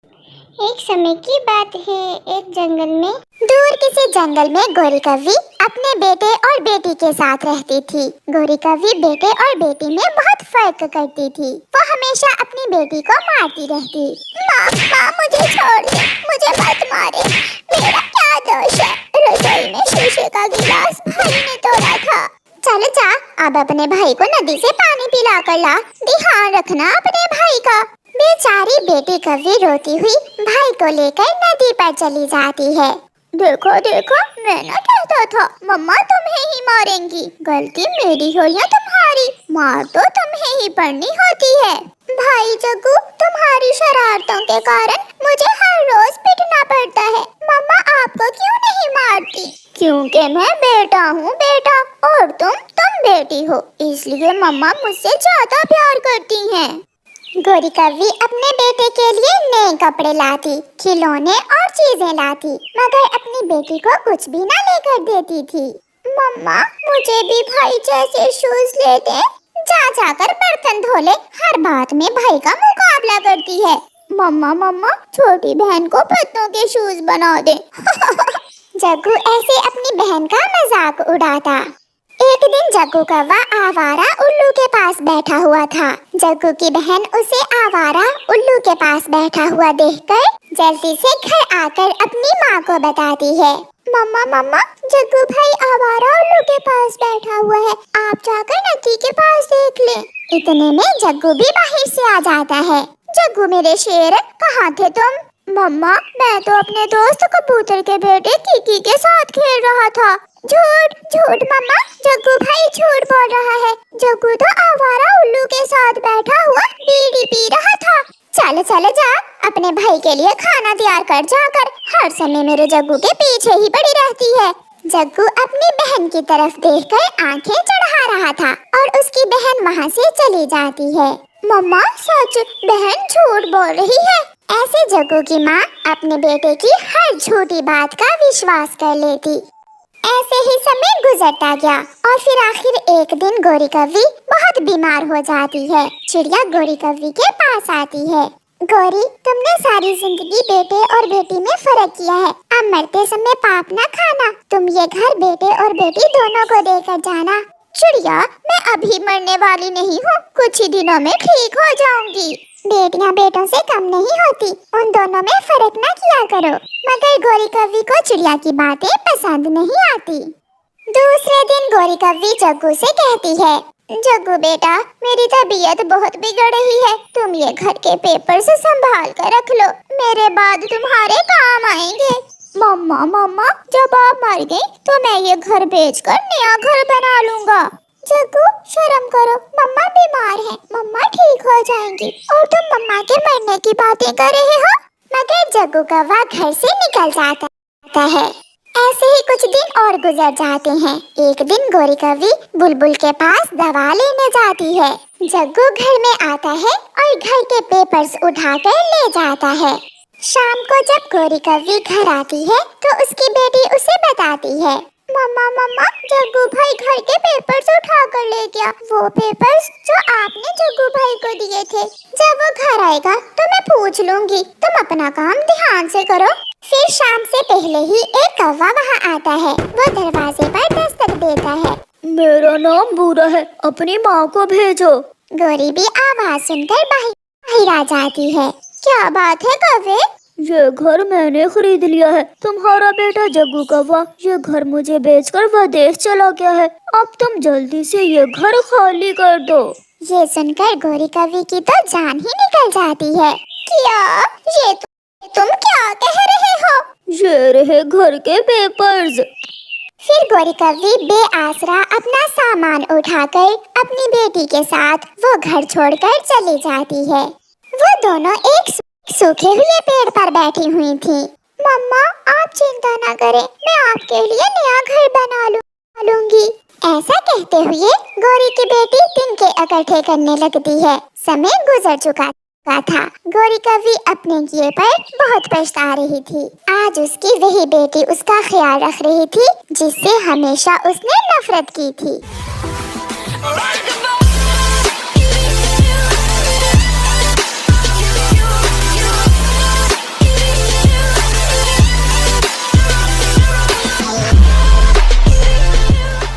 एक समय की बात है, एक जंगल में, दूर किसी जंगल में गोरी कौवी अपने बेटे और बेटी के साथ रहती थी। गोरी कौवी बेटे और बेटी में बहुत फर्क करती थी। वो हमेशा अपनी बेटी को मारती रहती। माँ, माँ मुझे छोड़ दे, मुझे मत मारे, मेरा क्या दोष है? रसोई में शीशे का गिलास भाई ने तोड़ा था। चल जा, अब अपने भाई को नदी से पानी पिला कर ला। ध्यान रखना अपने भाई का। बेचारी बेटी कौवी रोती हुई भाई को लेकर नदी पर चली जाती है। देखो देखो, मैं ना कहता था मम्मा तुम्हें ही मारेंगी, गलती मेरी हो या तुम्हारी, मार तो तुम्हें ही पड़नी होती है। भाई जग्गू, तुम्हारी शरारतों के कारण मुझे हर रोज पिटना पड़ता है। मम्मा आपको क्यों नहीं मारती? क्योंकि मैं बेटा हूँ बेटा, और तुम बेटी हो, इसलिए मम्मा मुझसे ज्यादा प्यार करती हैं। गोरी कौवी अपने बेटे के लिए नए कपड़े लाती, खिलौने और चीजें लाती, मगर अपनी बेटी को कुछ भी ना लेकर देती थी। मम्मा मुझे भी भाई जैसे शूज ले दे। जा जाकर बर्तन धो ले, हर बात में भाई का मुकाबला करती है। मम्मा मम्मा छोटी बहन को पत्तों के शूज बना दे। जग्गू ऐसे अपनी बहन का मजाक उड़ाता। एक दिन जग्गू कौवा आवारा उल्लू के पास बैठा हुआ था। जग्गू की बहन उसे आवारा उल्लू के पास बैठा हुआ देखकर जल्दी से घर आकर अपनी माँ को बताती है। मम्मा मम्मा, जग्गू भाई आवारा उल्लू के पास बैठा हुआ है, आप जाकर नदी के पास देख ले। इतने में जग्गू भी बाहर से आ जाता है। जग्गू मेरे शेर, कहाँ थे तुम? मम्मा, मैं तो अपने दोस्त कबूतर के बेटे किकी के साथ खेल रहा था। झूठ झूठ मम्मा, जग्गू भाई झूठ बोल रहा है। जग्गू तो आवारा उल्लू के साथ बैठा हुआ बीड़ी पी रहा था। चल चल जा, अपने भाई के लिए खाना तैयार कर जाकर, हर समय मेरे जग्गू के पीछे ही पड़ी रहती है। जग्गू अपनी बहन की तरफ देखकर आंखें चढ़ा रहा था और उसकी बहन वहाँ से चली जाती है। मम्मा सच, बहन झूठ बोल रही है। ऐसे जग्गू की माँ अपने बेटे की हर झूठी बात का विश्वास कर लेती। ऐसे ही समय गुजरता गया और फिर आखिर एक दिन गोरी कौवी बहुत बीमार हो जाती है। चिड़िया गोरी कौवी के पास आती है। गोरी, तुमने सारी जिंदगी बेटे और बेटी में फर्क किया है, अब मरते समय पाप न खाना। तुम ये घर बेटे और बेटी दोनों को देकर जाना। चिड़िया, मैं अभी मरने वाली नहीं हूँ, कुछ ही दिनों में ठीक हो जाऊंगी। बेटियां बेटों से कम नहीं होती, उन दोनों में फर्क ना किया करो। मगर गोरी कौवी को चिड़िया की बातें पसंद नहीं आती। दूसरे दिन गोरी कौवी जग्गू से कहती है, जग्गू बेटा, मेरी तबीयत बहुत बिगड़ रही है, तुम ये घर के पेपर्स संभाल कर रख लो, मेरे बाद तुम्हारे काम आएंगे। मम्मा मम्मा, जब आप मर गई तो मैं ये घर बेचकर नया घर बना लूंगा। जग्गू शर्म करो, मम्मा बीमार है, मम्मा ठीक हो जाएंगी और तुम मम्मा के मरने की बातें कर रहे हो। मगर जग्गू कौवा घर से निकल जाता है। ऐसे ही कुछ दिन और गुजर जाते हैं। एक दिन गोरी कौवी बुलबुल के पास दवा लेने जाती है। जग्गू घर में आता है और घर के पेपर्स उठाकर ले जाता है। शाम को जब गोरी कौवी घर आती है तो उसकी बेटी उसे बताती है, मम्मा मम्मा, जग्गू भाई घर के पेपर्स उठा कर ले गया, वो पेपर्स जो आपने जग्गू भाई को दिए थे। जब वो घर आएगा तो मैं पूछ लूंगी, तुम अपना काम ध्यान से करो। फिर शाम से पहले ही एक कौवा वहाँ आता है। वो दरवाजे पर दस्तक देता है। मेरा नाम बूढ़ा है, अपनी माँ को भेजो। गोरी भी आवाज सुनकर बाहर आ जाती है। क्या बात है कौवे? ये घर मैंने खरीद लिया है, तुम्हारा बेटा जग्गू कौवा ये घर मुझे बेचकर विदेश चला गया है, अब तुम जल्दी से ये घर खाली कर दो। ये सुनकर गोरी कौवी की तो जान ही निकल जाती है। क्या ये तुम क्या कह रहे हो? ये रहे घर के पेपर्स। फिर गोरी कौवी बेआसरा अपना सामान उठाकर अपनी बेटी के साथ वो घर छोड़कर चली जाती है। वो दोनों एक सूखे हुए पेड़ पर बैठी हुई थी। मम्मा आप चिंता न करें, मैं आपके लिए नया घर बना लूंगी। ऐसा कहते हुए गोरी की बेटी तिनके इकट्ठे करने लगती है। समय गुजर चुका था। गोरी कौवी अपने किए पर बहुत पछता रही थी। आज उसकी वही बेटी उसका ख्याल रख रही थी जिससे हमेशा उसने नफरत की थी।